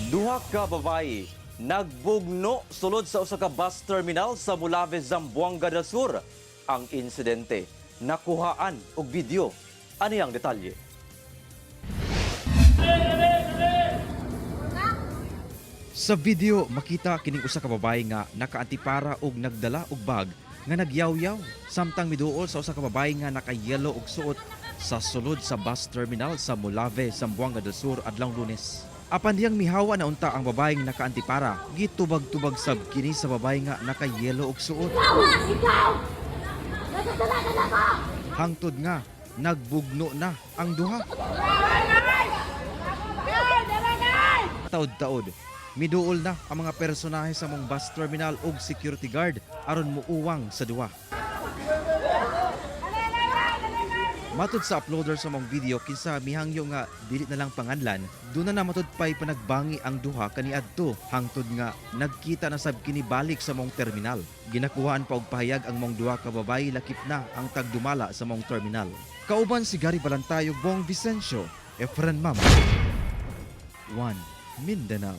Duha ka babayi nagbugno sulod sa usa ka bus terminal sa Molave, Zamboanga del Sur. Ang insidente nakuhaan og video. Ano ang detalye? Sa video, makita kining usa ka babaye nga nakaantipara og nagdala og bag nga nagyaw-yaw. Samtang miduol sa usa ka babaye nga naka-yellow og suot sa sulod sa bus terminal sa Molave, Zamboanga del Sur adlawng Lunes. Apan diyang mihawa na unta ang babaeng nakaantipara, gitubag-tubag sab kini sa babae nga naka-yellow og suot. Hangtod nga nagbugno na ang duha. Taod-taod, miduol na ang mga personahe sa mong bus terminal ug security guard aron muuwang sa duha. Matod sa uploader sa mong video, kinsa mihangyo nga dili na lang panganlan, doon na matod pa'y panagbangi ang duha kaniadto, hangtod nga nagkita na sab kini balik sa mong terminal. Ginakuhaan pa og pahayag ang mong duha ka babayi lakip na ang tagdumala sa mong terminal. Kauban si Gary Balantayog, Bong Vicencio, Efren Mama. 1 Mindanao.